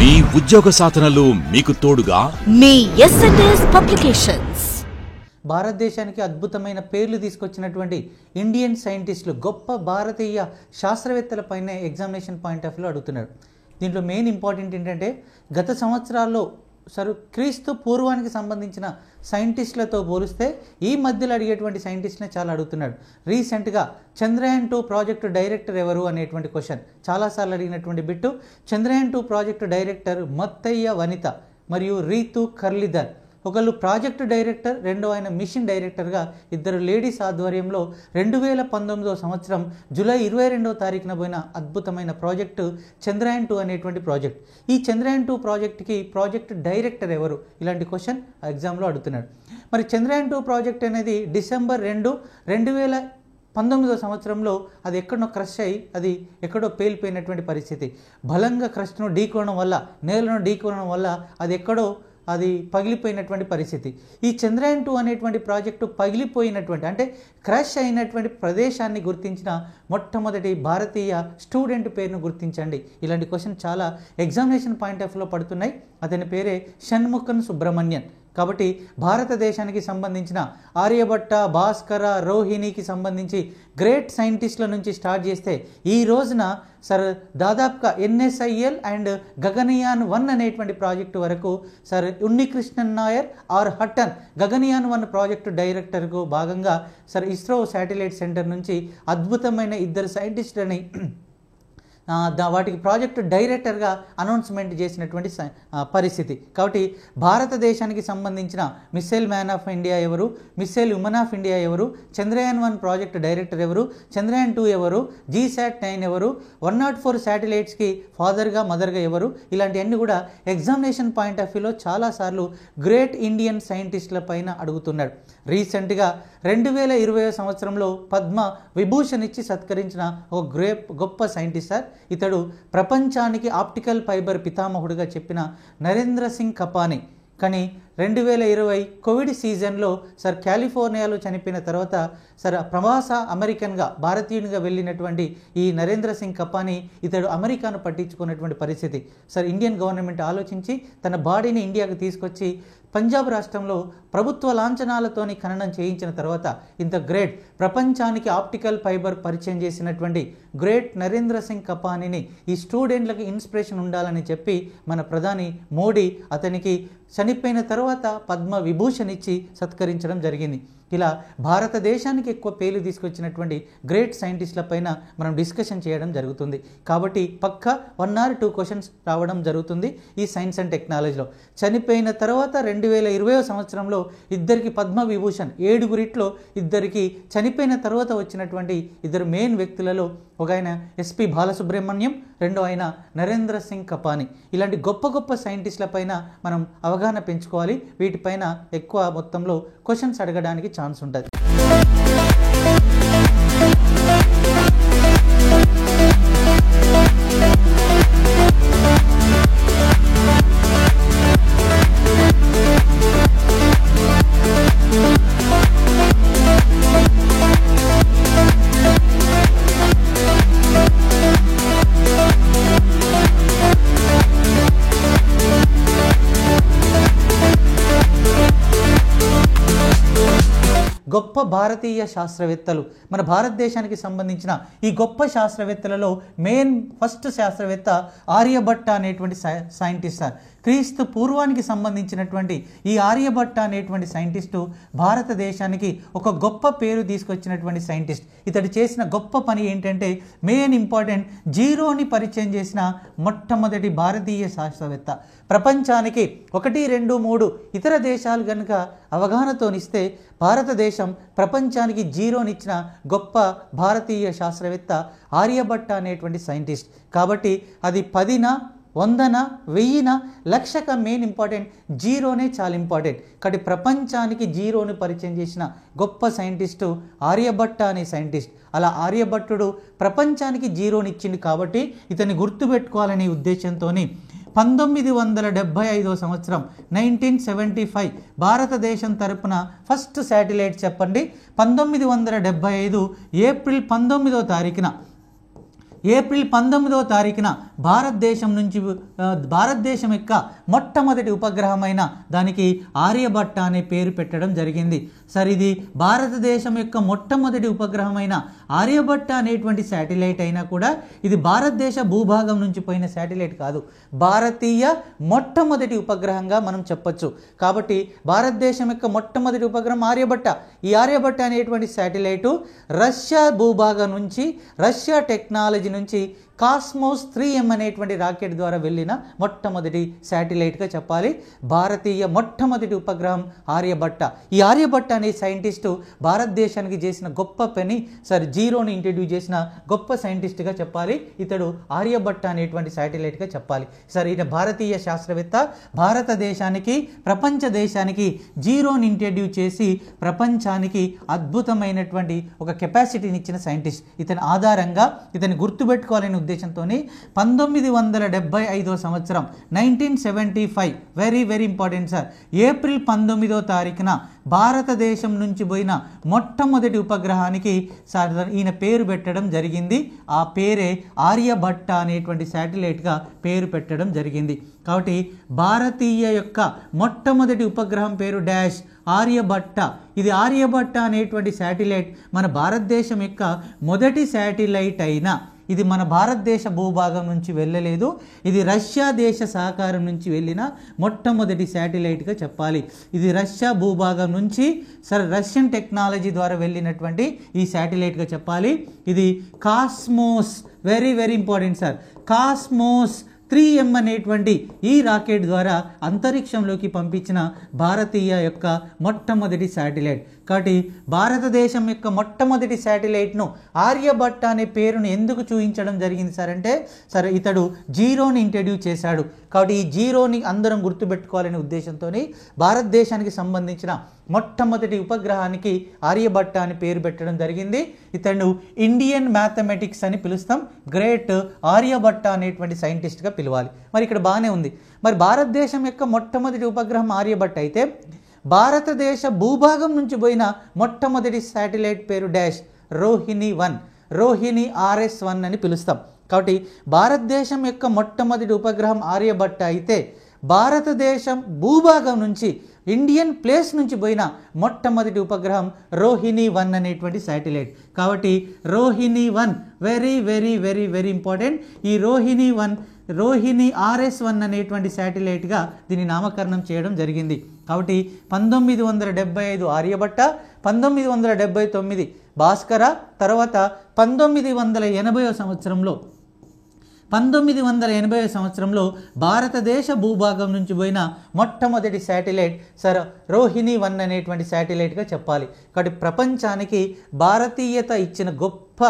మీ ఉద్యోగ సాధనలో మీకు తోడుగా మీ ఎస్ఎన్ఎస్ పబ్లికేషన్స్. భారతదేశానికి అద్భుతమైన పేర్లు తీసుకొచ్చినటువంటి ఇండియన్ సైంటిస్టులు, గొప్ప భారతీయ శాస్త్రవేత్తలపైనే ఎగ్జామినేషన్ పాయింట్ ఆఫ్ వ్యూలో అడుగుతున్నారు. దీంట్లో మెయిన్ ఇంపార్టెంట్ ఏంటంటే గత సంవత్సరాల్లో క్రీస్తు పూర్వానికి సంబంధించిన సైంటిస్టులతో పోలిస్తే ఈ మధ్యలో అడిగేటువంటి సైంటిస్టులనే చాలా అడుగుతున్నాడు. రీసెంట్గా చంద్రయాన్ 2 ప్రాజెక్టు డైరెక్టర్ ఎవరు అనేటువంటి క్వశ్చన్ చాలాసార్లు అడిగినటువంటి బిట్టు. చంద్రయాన్ 2 ప్రాజెక్టు డైరెక్టర్ మొత్తయ్య వనిత మరియు రీతు కర్లిధర్. ఒకళ్ళు ప్రాజెక్టు డైరెక్టర్, రెండో ఆయన మిషన్ డైరెక్టర్గా ఇద్దరు లేడీస్ ఆధ్వర్యంలో 2019 సంవత్సరం జూలై 22వ తారీఖున పోయిన అద్భుతమైన ప్రాజెక్టు చంద్రయాన్ 2 అనేటువంటి ప్రాజెక్ట్. ఈ చంద్రయాన్ 2 ప్రాజెక్టుకి ప్రాజెక్ట్ డైరెక్టర్ ఎవరు, ఇలాంటి క్వశ్చన్ ఎగ్జామ్లో అడుగుతున్నాడు. మరి చంద్రయాన్ 2 ప్రాజెక్ట్ అనేది డిసెంబర్ 2, 2019 సంవత్సరంలో అది ఎక్కడో క్రష్ అయ్యి అది ఎక్కడో పేలిపోయినటువంటి పరిస్థితి. బలంగా క్రష్ను ఢీకోవడం వల్ల, నేలను ఢీకోవడం వల్ల అది పగిలిపోయినటువంటి పరిస్థితి. ఈ చంద్రయాన్ 2 అనేటువంటి ప్రాజెక్టు పగిలిపోయినటువంటి అంటే క్రష్ అయినటువంటి ప్రదేశాన్ని గుర్తించిన మొట్టమొదటి భారతీయ స్టూడెంట్ పేరును గుర్తించండి. ఇలాంటి క్వశ్చన్ చాలా ఎగ్జామినేషన్ పాయింట్ ఆఫ్ వ్యూలో పడుతున్నాయి. అతని పేరే షణ్ముఖన్ సుబ్రహ్మణ్యన్. కాబట్టి భారతదేశానికి సంబంధించిన ఆర్యభట్ట, భాస్కర, రోహిణికి సంబంధించి గ్రేట్ సైంటిస్టుల నుంచి స్టార్ట్ చేస్తే ఈ రోజున దాదాపుగా NSIL అండ్ గగనయాన్ 1 అనేటువంటి ప్రాజెక్టు వరకు ఉన్నికృష్ణన్ నాయర్ ఆర్ హట్టన్ గగనయాన్ 1 ప్రాజెక్టు డైరెక్టర్కు భాగంగా ఇస్రో శాటిలైట్ సెంటర్ నుంచి అద్భుతమైన ఇద్దరు సైంటిస్టులని వాటికి ప్రాజెక్టు డైరెక్టర్గా అనౌన్స్మెంట్ చేసినటువంటి పరిస్థితి. కాబట్టి భారతదేశానికి సంబంధించిన మిస్సైల్ మ్యాన్ ఆఫ్ ఇండియా ఎవరు, మిస్సైల్ ఉమెన్ ఆఫ్ ఇండియా ఎవరు, చంద్రయాన్ 1 ప్రాజెక్టు డైరెక్టర్ ఎవరు, చంద్రయాన్ 2 ఎవరు, GSAT-9 ఎవరు, 104 శాటిలైట్స్కి ఫాదర్గా మదర్గా ఎవరు, ఇలాంటివన్నీ కూడా ఎగ్జామినేషన్ పాయింట్ ఆఫ్ వ్యూలో చాలాసార్లు గ్రేట్ ఇండియన్ సైంటిస్టుల పైన అడుగుతున్నాడు. రీసెంట్గా 2020 సంవత్సరంలో పద్మ విభూషణ్ ఇచ్చి సత్కరించిన ఒక గొప్ప సైంటిస్ట్ సార్. ఇతడు ప్రపంచానికి ఆప్టికల్ ఫైబర్ పితామహుడిగా చెప్పిన నరేంద్ర సింగ్ కపానీ. కానీ 2020 కోవిడ్ సీజన్లో కాలిఫోర్నియాలో చనిపోయిన తర్వాత ప్రవాస అమెరికన్గా భారతీయునిగా వెళ్ళినటువంటి ఈ నరేంద్ర సింగ్ కపానీ ఇతడు అమెరికాను పట్టించుకున్నటువంటి పరిస్థితి. ఇండియన్ గవర్నమెంట్ ఆలోచించి తన బాడీని ఇండియాకు తీసుకొచ్చి పంజాబ్ రాష్ట్రంలో ప్రభుత్వ లాంఛనాలతోని ఖననం చేయించిన తర్వాత ఇంత గ్రేట్ ప్రపంచానికి ఆప్టికల్ ఫైబర్ పరిచయం చేసినటువంటి గ్రేట్ నరేంద్ర సింగ్ కపానీని ఈ స్టూడెంట్లకు ఇన్స్పిరేషన్ ఉండాలని చెప్పి మన ప్రధాని మోడీ అతనికి చనిపోయిన తర్వాత పద్మ విభూషణ్ ఇచ్చి సత్కరించడం జరిగింది. ఇలా భారతదేశానికి ఎక్కువ పేర్లు తీసుకొచ్చినటువంటి గ్రేట్ సైంటిస్టుల పైన మనం డిస్కషన్ చేయడం జరుగుతుంది. కాబట్టి పక్క 1 or 2 క్వశ్చన్స్ రావడం జరుగుతుంది ఈ సైన్స్ అండ్ టెక్నాలజీలో. చనిపోయిన తర్వాత 2020 సంవత్సరంలో ఇద్దరికి పద్మ విభూషణ్, 7గురిట్లో ఇద్దరికి చనిపోయిన తర్వాత వచ్చినటువంటి ఇద్దరు మెయిన్ వ్యక్తులలో ఒక ఆయన SP బాలసుబ్రహ్మణ్యం, రెండో ఆయన నరేంద్ర సింగ్ కపానీ. ఇలాంటి గొప్ప గొప్ప సైంటిస్టుల పైన మనం అవగాహన పెంచుకోవాలి. వీటిపైన ఎక్కువ మొత్తంలో క్వశ్చన్స్ అడగడానికి ఛాన్స్ ఉంటుంది. గొప్ప భారతీయ శాస్త్రవేత్తలు, మన భారతదేశానికి సంబంధించిన ఈ గొప్ప శాస్త్రవేత్తలలో ఫస్ట్ శాస్త్రవేత్త ఆర్యభట్ట అనేటువంటి సైంటిస్ట్ సార్. క్రీస్తు పూర్వానికి సంబంధించినటువంటి ఈ ఆర్యభట్ట అనేటువంటి సైంటిస్టు భారతదేశానికి ఒక గొప్ప పేరు తీసుకొచ్చినటువంటి సైంటిస్ట్. ఇతడు చేసిన గొప్ప పని ఏంటంటే మెయిన్ ఇంపార్టెంట్ జీరోని పరిచయం చేసిన మొట్టమొదటి భారతీయ శాస్త్రవేత్త. ప్రపంచానికి 1, 2, 3 ఇతర దేశాలు కనుక అవగాహనతోనిస్తే భారతదేశం ప్రపంచానికి జీరోనిచ్చిన గొప్ప భారతీయ శాస్త్రవేత్త ఆర్యభట్ట అనేటువంటి సైంటిస్ట్. కాబట్టి అది 10న 100న 1000న 1,00,000క మెయిన్ ఇంపార్టెంట్ జీరోనే చాలా ఇంపార్టెంట్. కాబట్టి ప్రపంచానికి జీరోని పరిచయం చేసిన గొప్ప సైంటిస్టు ఆర్యభట్ట అనే సైంటిస్ట్. అలా ఆర్యభట్టుడు ప్రపంచానికి జీరోనిచ్చింది కాబట్టి ఇతన్ని గుర్తుపెట్టుకోవాలనే ఉద్దేశంతో 1975 సంవత్సరం 1975 భారతదేశం తరపున ఫస్ట్ శాటిలైట్ చెప్పండి. 1975 ఏప్రిల్ 19వ తారీఖున భారతదేశం నుంచి భారతదేశం యొక్క మొట్టమొదటి ఉపగ్రహమైన దానికి ఆర్యభట్ట అనే పేరు పెట్టడం జరిగింది. సార్ ఇది భారతదేశం యొక్క మొట్టమొదటి ఉపగ్రహమైన ఆర్యభట్ట అనేటువంటి శాటిలైట్ అయినా కూడా ఇది భారతదేశ భూభాగం నుంచి పోయిన శాటిలైట్ కాదు, భారతీయ మొట్టమొదటి ఉపగ్రహంగా మనం చెప్పొచ్చు. కాబట్టి భారతదేశం యొక్క మొట్టమొదటి ఉపగ్రహం ఆర్యభట్ట. ఈ ఆర్యభట్ట అనేటువంటి శాటిలైటు రష్యా భూభాగం నుంచి, రష్యా టెక్నాలజీ నుంచి కాస్మోస్ 3M అనేటువంటి రాకెట్ ద్వారా వెళ్ళిన మొట్టమొదటి శాటిలైట్గా చెప్పాలి. భారతీయ మొట్టమొదటి ఉపగ్రహం ఆర్యభట్ట. ఈ ఆర్యభట్ట అనే సైంటిస్టు భారతదేశానికి చేసిన గొప్ప పని, సార్ జీరోని ఇంట్రడ్యూస్ చేసిన గొప్ప సైంటిస్ట్గా చెప్పాలి. ఇతడు ఆర్యభట్ట అనేటువంటి శాటిలైట్గా చెప్పాలి. సార్ ఈయన భారతీయ శాస్త్రవేత్త, భారతదేశానికి ప్రపంచ దేశానికి జీరోని ఇంట్రడ్యూస్ చేసి ప్రపంచానికి అద్భుతమైనటువంటి ఒక కెపాసిటీని ఇచ్చిన సైంటిస్ట్. ఇతని ఆధారంగా ఇతని గుర్తుపెట్టుకోవాలని ఉద్దేశంతో 1975 సంవత్సరం 1975 very very important sir, April 19వ తారీఖున భారతదేశం నుంచి పోయిన మొట్టమొదటి ఉపగ్రహానికి సార్ ఈయన పేరు పెట్టడం జరిగింది. ఆ పేరే ఆర్యభట్ట అనేటువంటి శాటిలైట్గా పేరు పెట్టడం జరిగింది. కాబట్టి భారతీయ యొక్క మొట్టమొదటి ఉపగ్రహం పేరు డాష్ ఆర్యభట్ట. ఇది ఆర్యభట్ట అనేటువంటి శాటిలైట్ మన భారతదేశం యొక్క మొదటి శాటిలైట్ అయినా ఇది మన భారతదేశ భూభాగం నుంచి వెళ్ళలేదు, ఇది రష్యా దేశ సహకారం నుంచి వెళ్ళిన మొట్టమొదటి శాటిలైట్గా చెప్పాలి. ఇది రష్యా భూభాగం నుంచి సరే రష్యన్ టెక్నాలజీ ద్వారా వెళ్ళినటువంటి ఈ శాటిలైట్గా చెప్పాలి. ఇది cosmos, very very important sir, cosmos 3M అనేటువంటి ఈ రాకెట్ ద్వారా అంతరిక్షంలోకి పంపించిన భారతీయ యొక్క మొట్టమొదటి శాటిలైట్. కాబట్టి భారతదేశం యొక్క మొట్టమొదటి శాటిలైట్ను ఆర్యభట్ట అనే పేరును ఎందుకు చూపించడం జరిగింది సార్ అంటే, సరే ఇతడు జీరోని ఇంట్రడ్యూస్ చేశాడు. కాబట్టి ఈ జీరోని అందరం గుర్తుపెట్టుకోవాలనే ఉద్దేశంతో భారతదేశానికి సంబంధించిన మొట్టమొదటి ఉపగ్రహానికి ఆర్యభట్ట అని పేరు పెట్టడం జరిగింది. ఇతను ఇండియన్ మ్యాథమెటిక్స్ అని పిలుస్తాం, గ్రేట్ ఆర్యభట్ట అనేటువంటి సైంటిస్ట్గా పిలవాలి. మరి ఇక్కడ బాగానే ఉంది. మరి భారతదేశం యొక్క మొట్టమొదటి ఉపగ్రహం ఆర్యభట్ట అయితే భారతదేశ భూభాగం నుంచి పోయిన మొట్టమొదటి శాటిలైట్ పేరు డాష్ రోహిణి 1, రోహిణి RS1 అని పిలుస్తాం. కాబట్టి భారతదేశం యొక్క మొట్టమొదటి ఉపగ్రహం ఆర్యభట్ట అయితే భారతదేశం భూభాగం నుంచి ఇండియన్ ప్లేస్ నుంచి పోయిన మొట్టమొదటి ఉపగ్రహం రోహిణి 1 అనేటువంటి శాటిలైట్. కాబట్టి Rohini 1 very very very very important. ఈ రోహిణి 1 రోహిణి RS1 అనేటువంటి శాటిలైట్గా దీని నామకరణం చేయడం జరిగింది. కాబట్టి 1975 ఆర్యభట్ట, 1979 భాస్కర, తర్వాత 1980 సంవత్సరంలో భారతదేశ భూభాగం నుంచి పోయిన మొట్టమొదటి శాటిలైట్ సార్ రోహిణి 1 అనేటువంటి శాటిలైట్గా చెప్పాలి. కాబట్టి ప్రపంచానికి భారతీయత ఇచ్చిన గొప్ప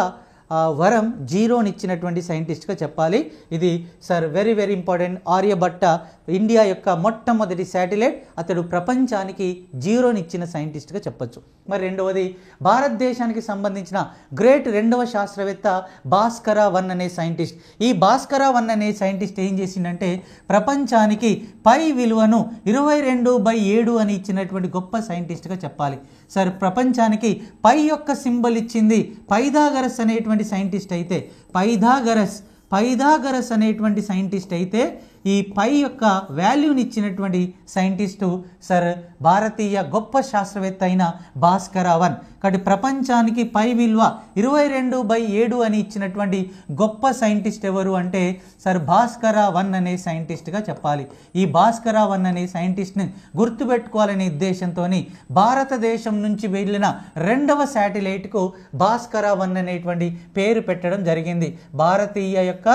వరం జీరోని ఇచ్చినటువంటి సైంటిస్ట్గా చెప్పాలి. ఇది sir very very important. Aryabhata India యొక్క మొట్టమొదటి శాటిలైట్, అతడు ప్రపంచానికి జీరోని ఇచ్చిన సైంటిస్ట్గా చెప్పొచ్చు. మరి రెండవది భారతదేశానికి సంబంధించిన గ్రేట్ రెండవ శాస్త్రవేత్త భాస్కర 1 అనే సైంటిస్ట్. ఈ భాస్కర 1 అనే సైంటిస్ట్ ఏం చేసిందంటే ప్రపంచానికి పై విలువను 22/7 అని ఇచ్చినటువంటి గొప్ప సైంటిస్ట్గా చెప్పాలి. సార్ ప్రపంచానికి పై యొక్క సింబల్ ఇచ్చింది పైథాగరస్ అనేటువంటి సైంటిస్ట్ అయితే, పైథాగరస్ అనేటువంటి సైంటిస్ట్ అయితే ఈ పై యొక్క వాల్యూని ఇచ్చినటువంటి సైంటిస్టు సార్ భారతీయ గొప్ప శాస్త్రవేత్త అయిన భాస్కర 1. కాబట్టి ప్రపంచానికి పై విలువ 22/7 అని ఇచ్చినటువంటి గొప్ప సైంటిస్ట్ ఎవరు అంటే సార్ భాస్కర 1 అనే సైంటిస్ట్గా చెప్పాలి. ఈ భాస్కర 1 అనే సైంటిస్ట్ని గుర్తుపెట్టుకోవాలనే ఉద్దేశంతో భారతదేశం నుంచి వెళ్ళిన రెండవ శాటిలైట్కు భాస్కర 1 అనేటువంటి పేరు పెట్టడం జరిగింది. భారతీయ యొక్క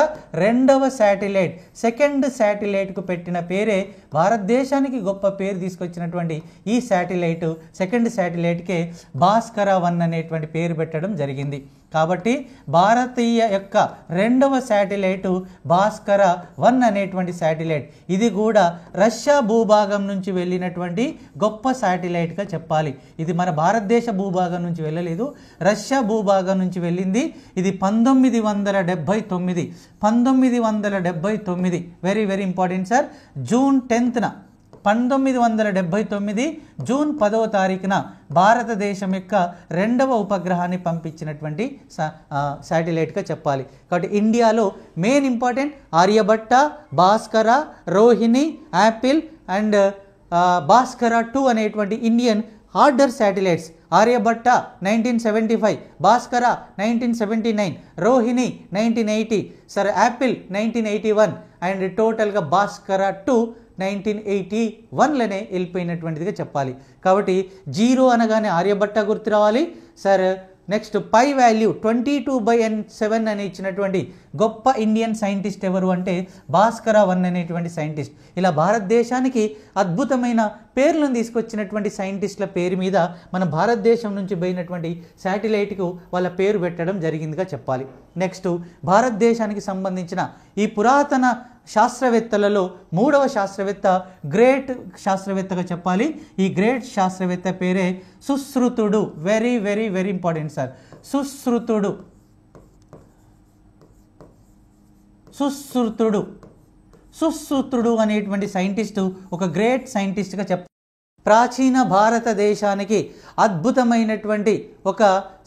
రెండవ శాటిలైట్, సెకండ్ శాటిలైట్కు పెట్టిన పేరే భారతదేశానికి గొప్ప పేరు తీసుకొచ్చినటువంటి ఈ శాటిలైట్, సెకండ్ శాటిలైట్కే భాస్కర 1 అనేటువంటి పేరు పెట్టడం జరిగింది. కాబట్టి భారతీయ యొక్క రెండవ శాటిలైటు భాస్కర 1 అనేటువంటి శాటిలైట్. ఇది కూడా రష్యా భూభాగం నుంచి వెళ్ళినటువంటి గొప్ప శాటిలైట్గా చెప్పాలి. ఇది మన భారతదేశ భూభాగం నుంచి వెళ్ళలేదు, రష్యా భూభాగం నుంచి వెళ్ళింది. ఇది 1979 very very important sir, June 10న 1979 జూన్ 10వ తారీఖున భారతదేశం యొక్క 2వ ఉపగ్రహాన్ని పంపించినటువంటి శాటిలైట్గా చెప్పాలి. కాబట్టి ఇండియాలో main important Aryabhata, Bhaskara, Rohini, Apple and Bhaskara 2 అనేటువంటి Indian order satellites. Aryabhata 1975, Bhaskara 1979, Rohini 1980, sir Apple 1981 and టోటల్గా భాస్కర 2 1981లోనే వెళ్ళిపోయినటువంటిదిగా చెప్పాలి. కాబట్టి 0 అనగానే ఆర్యభట్ట గుర్తు రావాలి సార్. నెక్స్ట్ పై వాల్యూ 22/7 అని ఇచ్చినటువంటి గొప్ప ఇండియన్ సైంటిస్ట్ ఎవరు అంటే భాస్కర 1 అనేటువంటి సైంటిస్ట్. ఇలా భారతదేశానికి అద్భుతమైన పేర్లను తీసుకొచ్చినటువంటి సైంటిస్టుల పేరు మీద మన భారతదేశం నుంచి పోయినటువంటి శాటిలైట్కు వాళ్ళ పేరు పెట్టడం జరిగిందిగా చెప్పాలి. నెక్స్ట్ భారతదేశానికి సంబంధించిన ఈ పురాతన శాస్త్రవేత్తలలో 3వ శాస్త్రవేత్త గ్రేట్ శాస్త్రవేత్తగా చెప్పాలి. ఈ గ్రేట్ శాస్త్రవేత్త పేరే సుశ్రుతుడు. Very very very important sir. సుశ్రుతుడు సుశ్రుతుడు సుశ్రుతుడు అనేటువంటి సైంటిస్టు ఒక గ్రేట్ సైంటిస్ట్గా ప్రాచీన భారతదేశానికి అద్భుతమైనటువంటి ఒక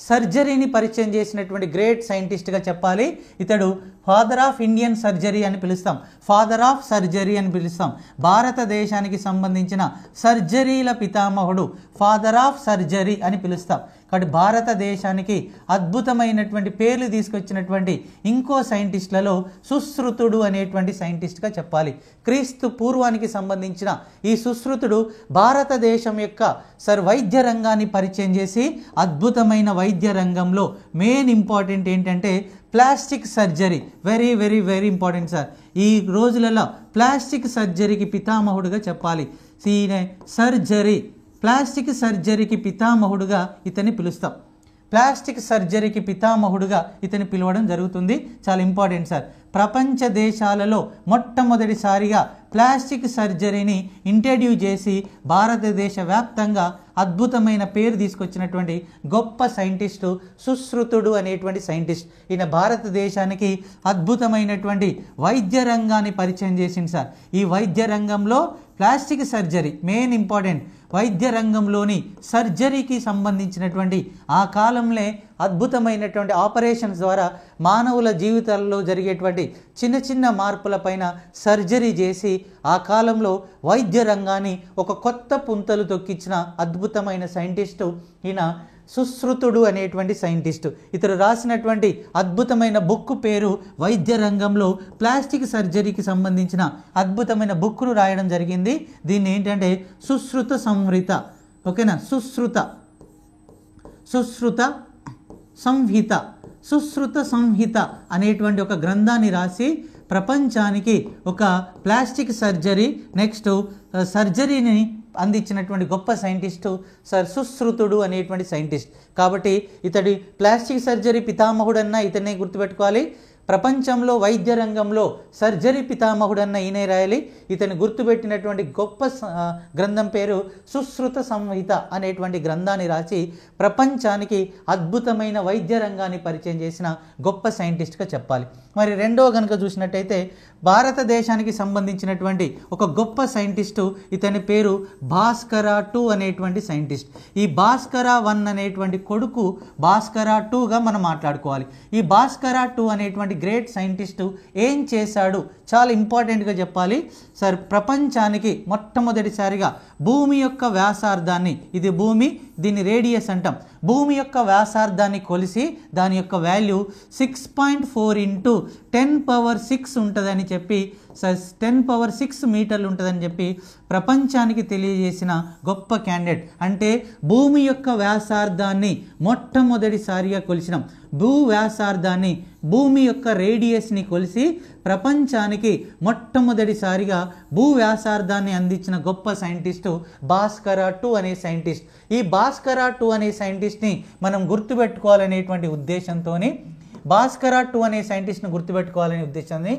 సర్జరీని పరిచయం చేసినటువంటి గ్రేట్ సైంటిస్ట్గా చెప్పాలి. ఇతడు ఫాదర్ ఆఫ్ ఇండియన్ సర్జరీ అని పిలుస్తాం. ఫాదర్ ఆఫ్ సర్జరీ అని పిలుస్తాం. భారతదేశానికి సంబంధించిన సర్జరీల పితామహుడు, ఫాదర్ ఆఫ్ సర్జరీ అని పిలుస్తాం. కాబట్టి భారతదేశానికి అద్భుతమైనటువంటి పేర్లు తీసుకొచ్చినటువంటి ఇంకో సైంటిస్టులలో సుశ్రుతుడు అనేటువంటి సైంటిస్ట్గా చెప్పాలి. క్రీస్తు పూర్వానికి సంబంధించిన ఈ సుశ్రుతుడు భారతదేశం యొక్క వైద్య రంగాన్ని పరిచయం చేసి అద్భుతమైన వైద్య రంగంలో మెయిన్ ఇంపార్టెంట్ ఏంటంటే plastic surgery. Very very very important sir. ఈ రోజులలో ప్లాస్టిక్ సర్జరీకి పితామహుడుగా చెప్పాలి. ప్లాస్టిక్ సర్జరీకి పితామహుడుగా ఇతన్ని పిలుస్తాం. ప్లాస్టిక్ సర్జరీకి పితామహుడుగా ఇతన్ని పిలవడం జరుగుతుంది. చాలా ఇంపార్టెంట్ సార్. ప్రపంచ దేశాలలో మొట్టమొదటిసారిగా ప్లాస్టిక్ సర్జరీని ఇంట్రడ్యూస్ చేసి భారతదేశ వ్యాప్తంగా అద్భుతమైన పేరు తీసుకొచ్చినటువంటి గొప్ప సైంటిస్టు సుశ్రుతుడు అనేటువంటి సైంటిస్ట్. ఈయన భారతదేశానికి అద్భుతమైనటువంటి వైద్య రంగాన్ని పరిచయం చేసింది సార్. ఈ వైద్య రంగంలో ప్లాస్టిక్ సర్జరీ మెయిన్ ఇంపార్టెంట్. వైద్య రంగంలోని సర్జరీకి సంబంధించినటువంటి ఆ కాలంలో అద్భుతమైనటువంటి ఆపరేషన్స్ ద్వారా మానవుల జీవితాల్లో జరిగేటువంటి చిన్న చిన్న మార్పులపైన సర్జరీ చేసి ఆ కాలంలో వైద్య రంగాన్ని ఒక కొత్త పుంతలు తొక్కించిన అద్భుతమైన సైంటిస్టు ఈయన సుశ్రుతుడు అనేటువంటి సైంటిస్టు. ఇతడు రాసినటువంటి అద్భుతమైన బుక్ పేరు వైద్య రంగంలో ప్లాస్టిక్ సర్జరీకి సంబంధించిన అద్భుతమైన బుక్ను రాయడం జరిగింది. దీన్ని ఏంటంటే సుశ్రుత సంహిత. ఓకేనా. సుశ్రుత సంహిత అనేటువంటి ఒక గ్రంథాన్ని రాసి ప్రపంచానికి ఒక ప్లాస్టిక్ సర్జరీ నెక్స్ట్ సర్జరీని అందించినటువంటి గొప్ప సైంటిస్టు సార్ సుశ్రుతుడు అనేటువంటి సైంటిస్ట్. కాబట్టి ఇతడి ప్లాస్టిక్ సర్జరీ పితామహుడన్నా ఇతన్నే గుర్తుపెట్టుకోవాలి. ప్రపంచంలో వైద్య రంగంలో సర్జరీ పితామహుడన్న ఈయనే రాయాలి. ఇతను గుర్తుపెట్టినటువంటి గొప్ప గ్రంథం పేరు సుశ్రుత సంహిత అనేటువంటి గ్రంథాన్ని రాసి ప్రపంచానికి అద్భుతమైన వైద్య రంగాన్ని పరిచయం చేసిన గొప్ప సైంటిస్ట్గా చెప్పాలి. మరి రెండవ కనుక చూసినట్టయితే భారతదేశానికి సంబంధించినటువంటి ఒక గొప్ప సైంటిస్టు ఇతని పేరు భాస్కర 2 అనేటువంటి సైంటిస్ట్. ఈ భాస్కర 1 అనేటువంటి కొడుకు భాస్కర 2గా మనం మాట్లాడుకోవాలి. ఈ భాస్కర 2 అనేటువంటి గ్రేట్ సైంటిస్టు ఏం చేశాడు చాలా ఇంపార్టెంట్గా చెప్పాలి సార్. ప్రపంచానికి మొట్టమొదటిసారిగా భూమి యొక్క వ్యాసార్థాన్ని, ఇది భూమి, దీన్ని రేడియస్ అంటాం, భూమి యొక్క వ్యాసార్థాన్ని కొలిసి దాని యొక్క వాల్యూ 6.4 × 10⁶ ఉంటుందని చెప్పి 10⁶ మీటర్లు ఉంటుందని చెప్పి ప్రపంచానికి తెలియజేసిన గొప్ప క్యాండిడేట్. అంటే భూమి యొక్క వ్యాసార్థాన్ని మొట్టమొదటిసారిగా కొలిసినాం. భూ వ్యాసార్థాన్ని, భూమి యొక్క రేడియస్ని కొలిసి ప్రపంచానికి మొట్టమొదటిసారిగా భూ వ్యాసార్థాన్ని అందించిన గొప్ప సైంటిస్టు భాస్కర 2 అనే సైంటిస్ట్. ఈ భాస్కర 2 అనే సైంటిస్ట్ని మనం గుర్తుపెట్టుకోవాలనేటువంటి ఉద్దేశంతో భాస్కర 2 అనే సైంటిస్ట్ను గుర్తుపెట్టుకోవాలనే ఉద్దేశాన్ని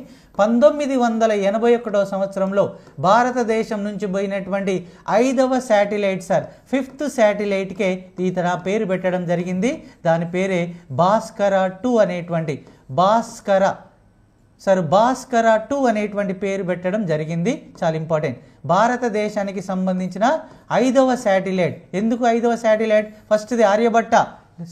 1981 సంవత్సరంలో భారతదేశం నుంచి పోయినటువంటి 5వ శాటిలైట్ సార్, 5th శాటిలైట్కే ఇతర పేరు పెట్టడం జరిగింది. దాని పేరే భాస్కర 2 అనేటువంటి భాస్కర సార్ భాస్కర 2 అనేటువంటి పేరు పెట్టడం జరిగింది. చాలా ఇంపార్టెంట్. భారతదేశానికి సంబంధించిన 5వ శాటిలైట్. ఎందుకు 5వ శాటిలైట్? ఫస్ట్ది ఆర్యభట్ట,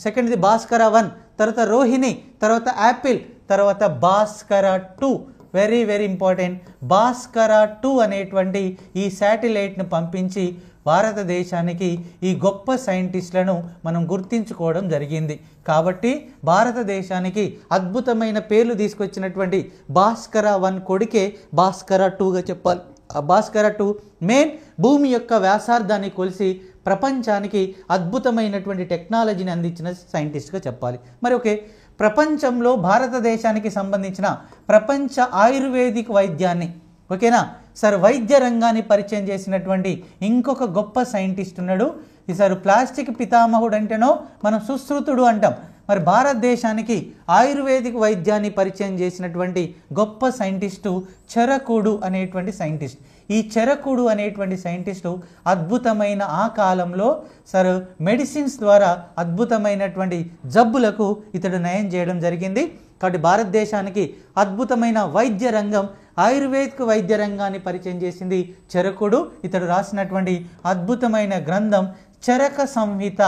సెకండ్ది భాస్కర 1, తర్వాత రోహిణి, తర్వాత యాపిల్, తర్వాత Bhaskara 2. Very very important. Bhaskara 2 అనేటువంటి ఈ శాటిలైట్ను పంపించి భారతదేశానికి ఈ గొప్ప సైంటిస్టులను మనం గుర్తించుకోవడం జరిగింది. కాబట్టి భారతదేశానికి అద్భుతమైన పేర్లు తీసుకొచ్చినటువంటి భాస్కర 1 కొడుకే భాస్కర 2గా చెప్పాలి. ఆ భాస్కర 2 మెయిన్ భూమి యొక్క వ్యాసార్థాన్ని కొలిసి ప్రపంచానికి అద్భుతమైనటువంటి టెక్నాలజీని అందించిన సైంటిస్ట్గా చెప్పాలి. మరి ఓకే, ప్రపంచంలో భారతదేశానికి సంబంధించిన ప్రపంచ ఆయుర్వేదిక్ వైద్యాన్ని, ఓకేనా సార్, వైద్య రంగాన్ని పరిచయం చేసినటువంటి ఇంకొక గొప్ప సైంటిస్ట్ ఉన్నాడు. ఈ సార్ ప్లాస్టిక్ పితామహుడు అంటేనో మనం సుశ్రుతుడు అంటాం. మరి భారతదేశానికి ఆయుర్వేదిక్ వైద్యాన్ని పరిచయం చేసినటువంటి గొప్ప సైంటిస్టు చరకుడు అనేటువంటి సైంటిస్ట్. ఈ చరకుడు అనేటువంటి సైంటిస్టు అద్భుతమైన ఆ కాలంలో సార్ మెడిసిన్స్ ద్వారా అద్భుతమైనటువంటి జబ్బులకు ఇతడు నయం చేయడం జరిగింది. కాబట్టి భారతదేశానికి అద్భుతమైన వైద్య రంగం, ఆయుర్వేదిక్ వైద్య రంగాన్ని పరిచయం చేసింది చరకుడు. ఇతడు రాసినటువంటి అద్భుతమైన గ్రంథం చరక సంహిత.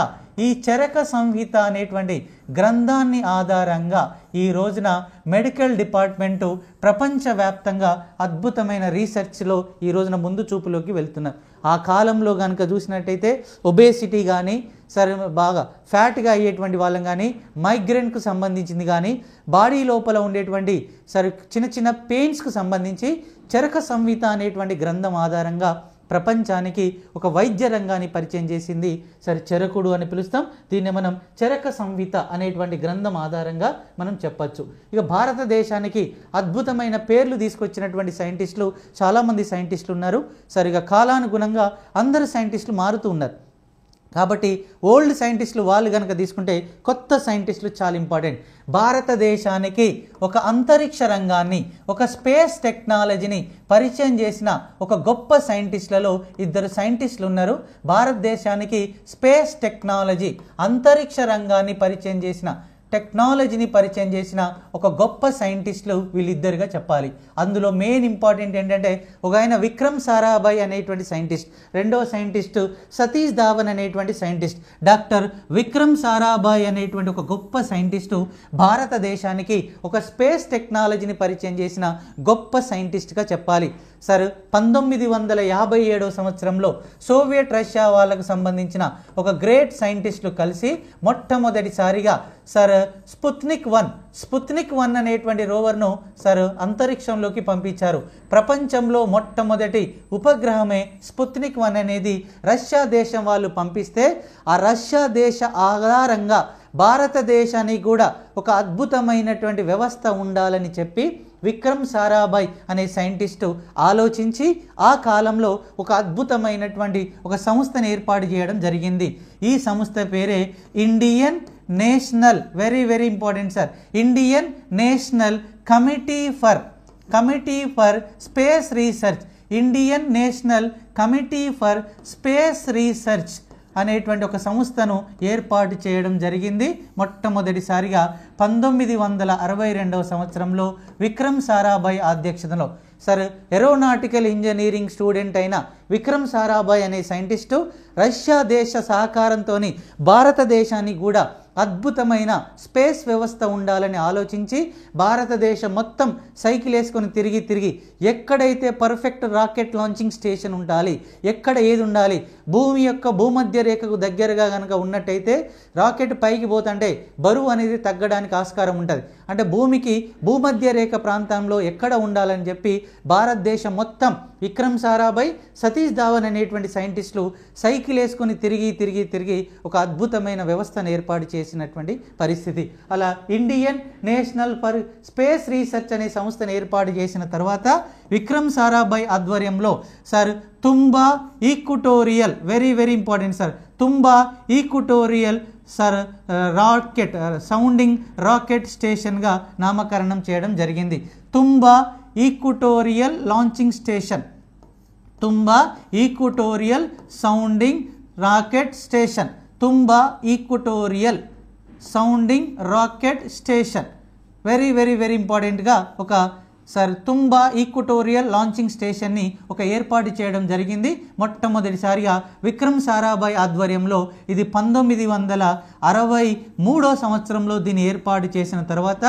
ఈ చరక సంహిత అనేటువంటి గ్రంథాన్ని ఆధారంగా ఈ రోజున మెడికల్ డిపార్ట్మెంటు ప్రపంచవ్యాప్తంగా అద్భుతమైన రీసెర్చ్లో ఈ రోజున ముందు చూపులోకి వెళ్తున్నారు. ఆ కాలంలో కనుక చూసినట్టయితే ఒబేసిటీ కానీ, సరే బాగా ఫ్యాట్గా అయ్యేటువంటి వాళ్ళం కానీ, మైగ్రేన్కు సంబంధించింది కానీ, బాడీ లోపల ఉండేటువంటి సరే చిన్న చిన్న పెయిన్స్కు సంబంధించి చరక సంహిత అనేటువంటి గ్రంథం ఆధారంగా ప్రపంచానికి ఒక వైద్య రంగాన్ని పరిచయం చేసింది సరే చరకుడు అని పిలుస్తాం. దీన్ని మనం చరక సంహిత అనేటువంటి గ్రంథం ఆధారంగా మనం చెప్పచ్చు. ఇక భారతదేశానికి అద్భుతమైన పేర్లు తీసుకొచ్చినటువంటి సైంటిస్టులు చాలామంది సైంటిస్టులు ఉన్నారు. సరిగా కాలానుగుణంగా అందరు సైంటిస్టులు మారుతూ ఉన్నారు. కాబట్టి ఓల్డ్ సైంటిస్టులు వాళ్ళు కనుక తీసుకుంటే కొత్త సైంటిస్టులు చాలా ఇంపార్టెంట్. భారతదేశానికి ఒక అంతరిక్ష రంగాన్ని, ఒక స్పేస్ టెక్నాలజీని పరిచయం చేసిన ఒక గొప్ప సైంటిస్టులలో 2 సైంటిస్టులు ఉన్నారు. భారతదేశానికి స్పేస్ టెక్నాలజీ, అంతరిక్ష రంగాన్ని పరిచయం చేసిన, టెక్నాలజీని పరిచయం చేసిన ఒక గొప్ప సైంటిస్టులు వీళ్ళిద్దరుగా చెప్పాలి. అందులో మెయిన్ ఇంపార్టెంట్ ఏంటంటే ఒక ఆయన విక్రమ్ సారాభాయ్ అనేటువంటి సైంటిస్ట్, రెండవ సైంటిస్టు సతీష్ ధావన్ అనేటువంటి సైంటిస్ట్. డాక్టర్ విక్రమ్ సారాభాయ్ అనేటువంటి ఒక గొప్ప సైంటిస్టు భారతదేశానికి ఒక స్పేస్ టెక్నాలజీని పరిచయం చేసిన గొప్ప సైంటిస్ట్గా చెప్పాలి. సార్ 1957 సంవత్సరంలో సోవియట్ రష్యా వాళ్ళకు సంబంధించిన ఒక గ్రేట్ సైంటిస్టులు కలిసి మొట్టమొదటిసారిగా సార్ స్పుత్నిక్ 1 అనేటువంటి రోవర్ను సార్ అంతరిక్షంలోకి పంపించారు. ప్రపంచంలో మొట్టమొదటి ఉపగ్రహమే స్పుత్నిక్ 1 అనేది రష్యా దేశం వాళ్ళు పంపిస్తే ఆ రష్యా దేశ ఆధారంగా భారతదేశానికి కూడా ఒక అద్భుతమైనటువంటి వ్యవస్థ ఉండాలని చెప్పి విక్రమ్ సారాభాయ్ అనే సైంటిస్టు ఆలోచించి ఆ కాలంలో ఒక అద్భుతమైనటువంటి ఒక సంస్థను ఏర్పాటు చేయడం జరిగింది. ఈ సంస్థ పేరే Indian national, very very important sir, Indian national committee for space research, Indian national committee for space research అనేటువంటి ఒక సంస్థను ఏర్పాటు చేయడం జరిగింది. మొట్టమొదటిసారిగా 1962 సంవత్సరంలో విక్రమ్ సారాభాయ్ అధ్యక్షతలో సార్ ఏరోనాటికల్ ఇంజనీరింగ్ స్టూడెంట్ అయిన విక్రమ్ సారాభాయ్ అనే సైంటిస్టు రష్యా దేశ సహకారంతో భారతదేశానికి కూడా అద్భుతమైన స్పేస్ వ్యవస్థ ఉండాలని ఆలోచించి భారతదేశం మొత్తం సైకిల్ వేసుకొని తిరిగి ఎక్కడైతే పర్ఫెక్ట్ రాకెట్ లాంచింగ్ స్టేషన్ ఉండాలి, ఎక్కడ ఏది ఉండాలి, భూమి యొక్క భూమధ్య రేఖకు దగ్గరగా కనుక ఉన్నట్టయితే రాకెట్ పైకి పోతుంటే బరువు అనేది తగ్గడానికి ఆస్కారం ఉంటుంది. అంటే భూమికి భూమధ్య రేఖ ప్రాంతంలో ఎక్కడ ఉండాలని చెప్పి భారతదేశం మొత్తం విక్రమ్ సారాభాయ్, సతీష్ ధావన్ అనేటువంటి సైంటిస్టులు సైకిల్ వేసుకొని తిరిగి ఒక అద్భుతమైన వ్యవస్థను ఏర్పాటు చేసినటువంటి పరిస్థితి. అలా Indian national for space research అనే సంస్థను ఏర్పాటు చేసిన తర్వాత విక్రమ్ సారాభాయ్ ఆధ్వర్యంలో sir Thumba equatorial, very very important sir, Thumba equatorial sir rocket sounding rocket స్టేషన్గా నామకరణం చేయడం జరిగింది. Thumba equatorial launching station, Thumba equatorial sounding rocket station, Thumba equatorial sounding rocket station, very very very ఇంపార్టెంట్గా ఒక సార్ తుంబా ఈక్వటోరియల్ లాంచింగ్ స్టేషన్ని ఒక ఏర్పాటు చేయడం జరిగింది. మొట్టమొదటిసారిగా విక్రమ్ సారాభాయ్ ఆధ్వర్యంలో ఇది 1963 సంవత్సరంలో దీన్ని ఏర్పాటు చేసిన తర్వాత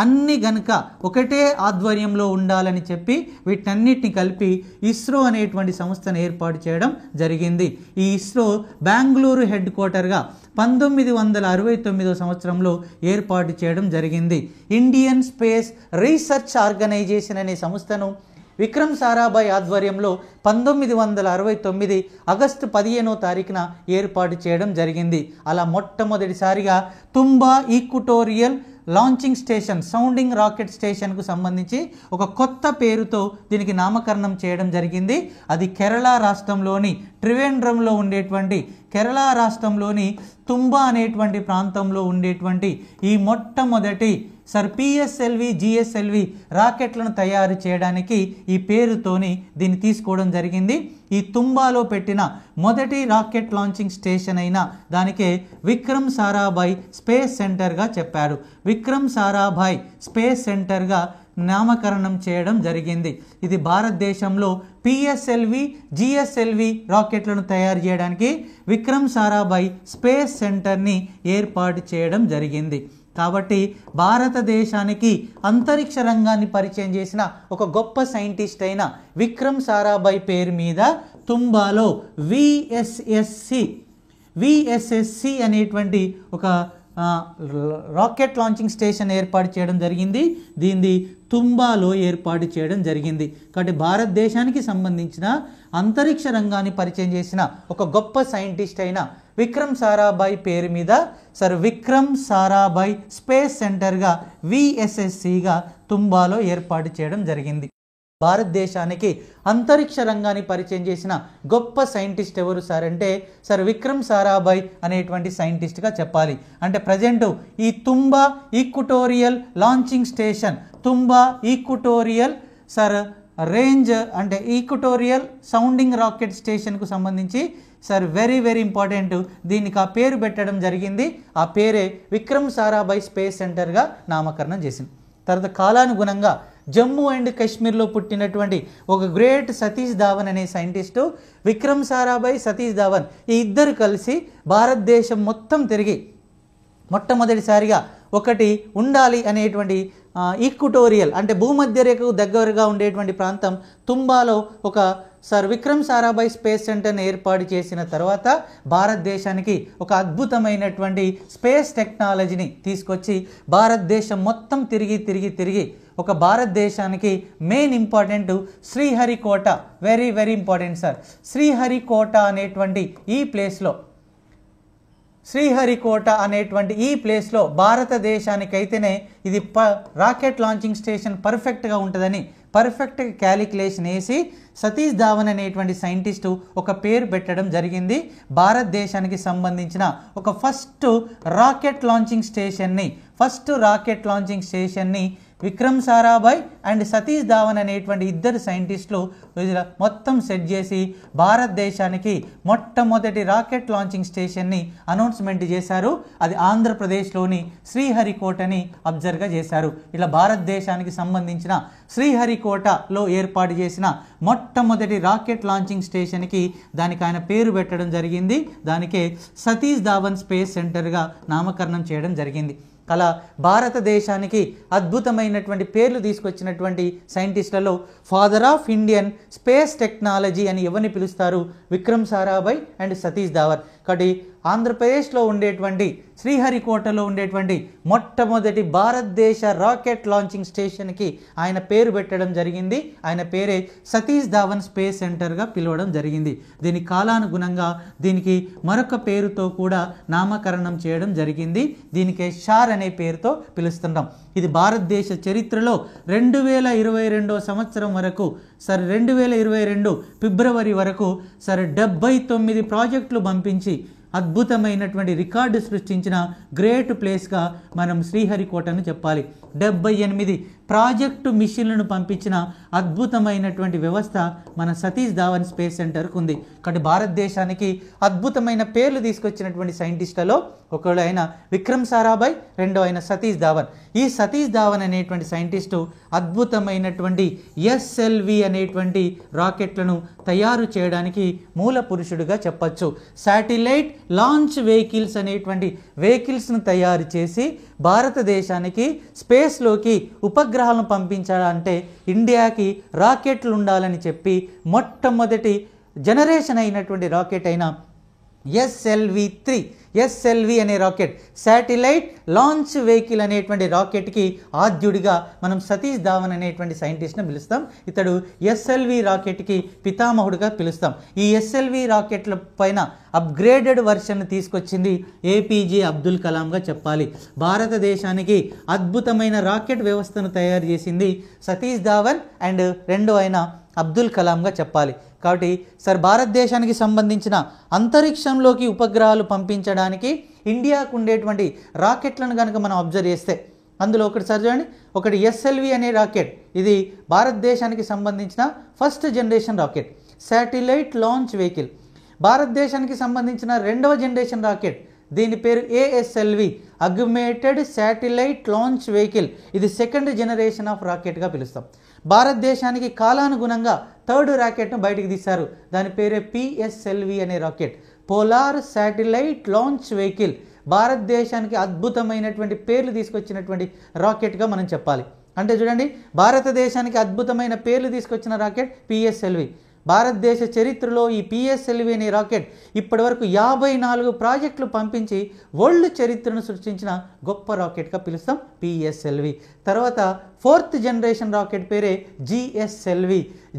అన్ని గనుక ఒకటే ఆధ్వర్యంలో ఉండాలని చెప్పి వీటన్నిటిని కలిపి ఇస్రో అనేటువంటి సంస్థను ఏర్పాటు చేయడం జరిగింది. ఈ ఇస్రో బెంగళూరు హెడ్ క్వార్టర్గా 1969 సంవత్సరంలో ఏర్పాటు చేయడం జరిగింది. ఇండియన్ స్పేస్ రీసెర్చ్ ఆర్గనైజేషన్ అనే సంస్థను విక్రమ్ సారాభాయ్ ఆధ్వర్యంలో 1969 ఆగస్టు 15వ తారీఖున ఏర్పాటు చేయడం జరిగింది. అలా మొట్టమొదటిసారిగా Thumba equatorial launching station sounding rocket స్టేషన్కు సంబంధించి ఒక కొత్త పేరుతో దీనికి నామకరణం చేయడం జరిగింది. అది కేరళ రాష్ట్రంలోని త్రివేంద్రంలో ఉండేటువంటి కేరళ రాష్ట్రంలోని తుంబా అనేటువంటి ప్రాంతంలో ఉండేటువంటి ఈ మొట్టమొదటి సర్ పిఎస్ఎల్వి జిఎస్ఎల్వి రాకెట్లను తయారు చేయడానికి ఈ పేరుతోని దీన్ని తీసుకోవడం జరిగింది. ఈ తుంబాలో పెట్టిన మొదటి రాకెట్ లాంచింగ్ స్టేషన్ అయిన దానికే విక్రమ్ సారాభాయ్ స్పేస్ సెంటర్గా చెప్పారు. విక్రమ్ సారాభాయ్ స్పేస్ సెంటర్గా నామకరణం చేయడం జరిగింది. ఇది భారతదేశంలో పిఎస్ఎల్వి జిఎస్ఎల్వి రాకెట్లను తయారు చేయడానికి విక్రమ్ సారాభాయ్ స్పేస్ సెంటర్ని ఏర్పాటు చేయడం జరిగింది. కాబట్టి భారతదేశానికి అంతరిక్ష రంగాన్ని పరిచయం చేసిన ఒక గొప్ప సైంటిస్ట్ అయిన విక్రమ్ సారాభాయ్ పేరు మీద తుంబాలో విఎస్ఎస్సి అనేటువంటి ఒక రాకెట్ లాంచింగ్ స్టేషన్ ఏర్పాటు చేయడం జరిగింది. దీన్ని తుంబాలో ఏర్పాటు చేయడం జరిగింది. కాబట్టి భారతదేశానికి సంబంధించిన అంతరిక్ష రంగాన్ని పరిచయం చేసిన ఒక గొప్ప సైంటిస్ట్ అయిన విక్రమ్ సారాభాయ్ పేరు మీద సర్ విక్రమ్ సారాభాయ్ స్పేస్ సెంటర్గా విఎస్ఎస్సిగా తుంబాలో ఏర్పాటు చేయడం జరిగింది. భారతదేశానికి అంతరిక్ష రంగాన్ని పరిచయం చేసిన గొప్ప సైంటిస్ట్ ఎవరు సార్ అంటే సర్ విక్రమ్ సారాభాయ్ అనేటువంటి సైంటిస్ట్గా చెప్పాలి. అంటే ప్రజెంట్ ఈ Thumba equatorial launching station Thumba equatorial sir range అంటే ఈక్వటోరియల్ సౌండింగ్ రాకెట్ స్టేషన్కు సంబంధించి సార్ వెరీ ఇంపార్టెంట్ దీనికి ఆ పేరు పెట్టడం జరిగింది. ఆ పేరే విక్రమ్ సారాభాయ్ స్పేస్ సెంటర్గా నామకరణం చేసింది. తర్వాత కాలానుగుణంగా జమ్మూ అండ్ కాశ్మీర్లో పుట్టినటువంటి ఒక గ్రేట్ సతీష్ ధావన్ అనే సైంటిస్టు విక్రమ్ సారాభాయ్ సతీష్ ధావన్ ఈ ఇద్దరు కలిసి భారతదేశం మొత్తం తిరిగి మొట్టమొదటిసారిగా ఒకటి ఉండాలి అనేటువంటి ఈక్వటోరియల్ అంటే భూమధ్య రేఖకు దగ్గరగా ఉండేటువంటి ప్రాంతం తుంబాలో ఒక సర్ విక్రమ్ సారాభాయ్ స్పేస్ సెంటర్ని ఏర్పాటు చేసిన తర్వాత భారతదేశానికి ఒక అద్భుతమైనటువంటి స్పేస్ టెక్నాలజీని తీసుకొచ్చి భారతదేశం మొత్తం తిరిగి ఒక భారతదేశానికి main important Sriharikota very important sir. Sriharikota అనేటువంటి ఈ ప్లేస్లో భారతదేశానికైతేనే ఇది రాకెట్ లాంచింగ్ స్టేషన్ పర్ఫెక్ట్గా ఉంటుందని పర్ఫెక్ట్గా క్యాలిక్యులేషన్ వేసి సతీష్ ధావన్ అనేటువంటి సైంటిస్టు ఒక పేరు పెట్టడం జరిగింది. భారతదేశానికి సంబంధించిన ఒక ఫస్ట్ రాకెట్ లాంచింగ్ స్టేషన్ని విక్రమ్ సారాభాయ్ అండ్ సతీష్ ధావన్ అనేటువంటి ఇద్దరు సైంటిస్టులు మొత్తం సెట్ చేసి భారతదేశానికి మొట్టమొదటి రాకెట్ లాంచింగ్ స్టేషన్ని అనౌన్స్మెంట్ చేశారు. అది ఆంధ్రప్రదేశ్లోని శ్రీహరికోటని అబ్జర్వ్గా చేశారు. ఇలా భారతదేశానికి సంబంధించిన శ్రీహరికోటలో ఏర్పాటు చేసిన మొట్టమొదటి రాకెట్ లాంచింగ్ స్టేషన్కి దానికి ఆయన పేరు పెట్టడం జరిగింది. దానికే సతీష్ ధావన్ స్పేస్ సెంటర్గా నామకరణం చేయడం జరిగింది. అలా భారతదేశానికి అద్భుతమైనటువంటి పేర్లు తీసుకొచ్చినటువంటి సైంటిస్టులలో father of Indian space technology అని ఎవరిని పిలుస్తారు? విక్రమ్ సారాభాయ్ అండ్ సతీష్ ధావన్. కాబట్టి ఆంధ్రప్రదేశ్లో ఉండేటువంటి శ్రీహరికోటలో ఉండేటువంటి మొట్టమొదటి భారతదేశ రాకెట్ లాంచింగ్ స్టేషన్కి ఆయన పేరు పెట్టడం జరిగింది. ఆయన పేరే సతీష్ ధావన్ స్పేస్ సెంటర్గా పిలవడం జరిగింది. దీని కాలానుగుణంగా దీనికి మరొక పేరుతో కూడా నామకరణం చేయడం జరిగింది. దీనికే షార్ అనే పేరుతో పిలుస్తున్నాం. ఇది భారతదేశ చరిత్రలో 2022 సంవత్సరం వరకు 2022 ఫిబ్రవరి వరకు 79 ప్రాజెక్టులు పంపించి అద్భుతమైనటువంటి రికార్డు సృష్టించిన గ్రేట్ ప్లేస్గా మనం శ్రీహరికోటను చెప్పాలి. 78 ప్రాజెక్టు మిషన్లను పంపించిన అద్భుతమైనటువంటి వ్యవస్థ మన సతీష్ ధావన్ స్పేస్ సెంటర్కు ఉంది. కాబట్టి భారతదేశానికి అద్భుతమైన పేర్లు తీసుకొచ్చినటువంటి సైంటిస్టులలో ఒకడు అయిన విక్రమ్ సారాభాయ్, రెండో అయిన సతీష్ ధావన్. ఈ సతీష్ ధావన్ అనేటువంటి సైంటిస్టు అద్భుతమైనటువంటి SLV అనేటువంటి రాకెట్లను తయారు చేయడానికి మూల పురుషుడిగా చెప్పచ్చు. శాటిలైట్ లాంచ్ వెహికల్స్ అనేటువంటి వెహికల్స్ను తయారు చేసి భారతదేశానికి స్పేస్లోకి ఉపగ్రహాలను పంపించాలంటే ఇండియాకి రాకెట్లు ఉండాలని చెప్పి మొట్టమొదటి జనరేషన్ అయినటువంటి రాకెట్ అయిన SLV అనే రాకెట్, శాటిలైట్ లాంచ్ వెహికల్ అనేటువంటి రాకెట్కి ఆద్యుడిగా మనం సతీష్ ధావన్ అనేటువంటి సైంటిస్ట్ని పిలుస్తాం. ఇతడు SLV రాకెట్కి పితామహుడిగా పిలుస్తాం. ఈ SLV రాకెట్ల పైన అప్గ్రేడెడ్ వర్షన్ తీసుకొచ్చింది APJ అబ్దుల్ కలాంగా చెప్పాలి. భారతదేశానికి అద్భుతమైన రాకెట్ వ్యవస్థను తయారు చేసింది సతీష్ ధావన్ అండ్ రెండో అయిన అబ్దుల్ కలాంగా చెప్పాలి. కాబట్టి సార్ భారతదేశానికి సంబంధించిన అంతరిక్షంలోకి ఉపగ్రహాలు పంపించడానికి ఇండియాకు ఉండేటువంటి రాకెట్లను కనుక మనం అబ్జర్వ్ చేస్తే అందులో ఒకటి సార్ చూడండి, ఒకటి SLV అనే రాకెట్. ఇది భారతదేశానికి సంబంధించిన first generation rocket, satellite launch vehicle. భారతదేశానికి సంబంధించిన రెండవ జనరేషన్ రాకెట్, దీని పేరు ASLV, అగ్యుమేటెడ్ శాటిలైట్ లాంచ్ వెహికల్. ఇది సెకండ్ జనరేషన్ ఆఫ్ రాకెట్గా పిలుస్తాం. భారతదేశానికి కాలానుగుణంగా థర్డ్ రాకెట్ను బయటికి తీశారు, దాని పేరే PSLV అనే rocket, polar satellite launch vehicle. భారతదేశానికి అద్భుతమైనటువంటి పేర్లు తీసుకొచ్చినటువంటి రాకెట్గా మనం చెప్పాలి. అంటే చూడండి, భారతదేశానికి అద్భుతమైన పేర్లు తీసుకొచ్చిన రాకెట్ PSLV. భారతదేశ చరిత్రలో ఈ PSLV అనే రాకెట్ ఇప్పటివరకు 54 ప్రాజెక్టులు పంపించి వరల్డ్ చరిత్రను సృష్టించిన గొప్ప రాకెట్గా పిలుస్తాం PSLV. తర్వాత ఫోర్త్ జనరేషన్ రాకెట్ పేరే GSLV,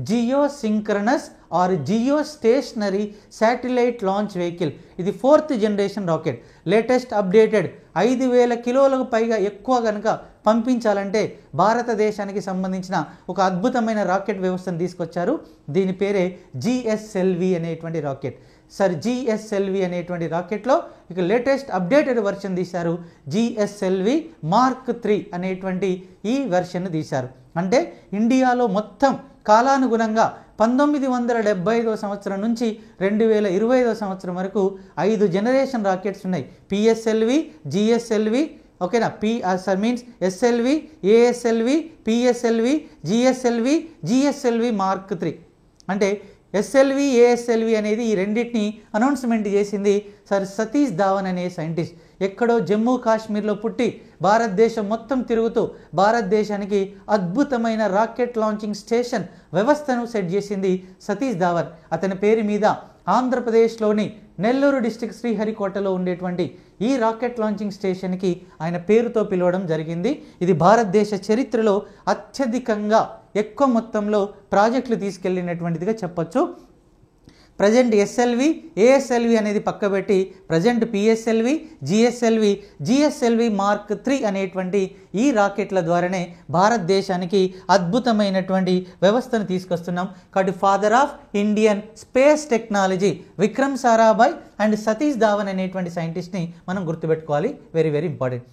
geosynchronous or geostationary satellite launch vehicle. ఇది fourth generation rocket, latest updated. 5000 కిలోలకు పైగా ఎక్కువ కనుక పంపించాలంటే భారతదేశానికి సంబంధించిన ఒక అద్భుతమైన రాకెట్ వ్యవస్థను తీసుకొచ్చారు. దీని పేరే GSLV అనేటువంటి రాకెట్. సార్ GSLV అనేటువంటి రాకెట్లో ఇక లేటెస్ట్ అప్డేటెడ్ వర్షన్ తీశారు, GSLV Mark 3 అనేటువంటి ఈ వెర్షన్ తీశారు. అంటే ఇండియాలో మొత్తం కాలానుగుణంగా 1975వ సంవత్సరం నుంచి 2025వ సంవత్సరం వరకు 5 జనరేషన్ రాకెట్స్ ఉన్నాయి. PSLV, GSLV, ఓకేనా, SLV, ASLV, PSLV, GSLV Mark 3. అంటే SLV, ASLV అనేది ఈ రెండింటిని అనౌన్స్మెంట్ చేసింది సార్ సతీష్ ధావన్ అనే సైంటిస్ట్. ఎక్కడో జమ్మూ కాశ్మీర్లో పుట్టి భారతదేశం మొత్తం తిరుగుతూ భారతదేశానికి అద్భుతమైన రాకెట్ లాంచింగ్ స్టేషన్ వ్యవస్థను సెట్ చేసింది సతీష్ ధావన్. అతని పేరు మీద ఆంధ్రప్రదేశ్లోని నెల్లూరు డిస్టిక్ శ్రీహరికోటలో ఉండేటువంటి ఈ రాకెట్ లాంచింగ్ స్టేషన్కి ఆయన పేరుతో పిలవడం జరిగింది. ఇది భారతదేశ చరిత్రలో అత్యధికంగా ఎక్కువ మొత్తంలో ప్రాజెక్టులు తీసుకెళ్ళినటువంటిదిగా చెప్పొచ్చు. ప్రజెంట్ SLV, ASLV అనేది పక్కబెట్టి ప్రజెంట్ PSLV, GSLV Mark 3 అనేటువంటి ఈ రాకెట్ల ద్వారానే భారతదేశానికి అద్భుతమైనటువంటి వ్యవస్థను తీసుకొస్తున్నాం. కాబట్టి father of Indian space technology Vikram Sarabhai and Satish Dhawan అనేటువంటి సైంటిస్ట్ని మనం గుర్తుపెట్టుకోవాలి. Very very important.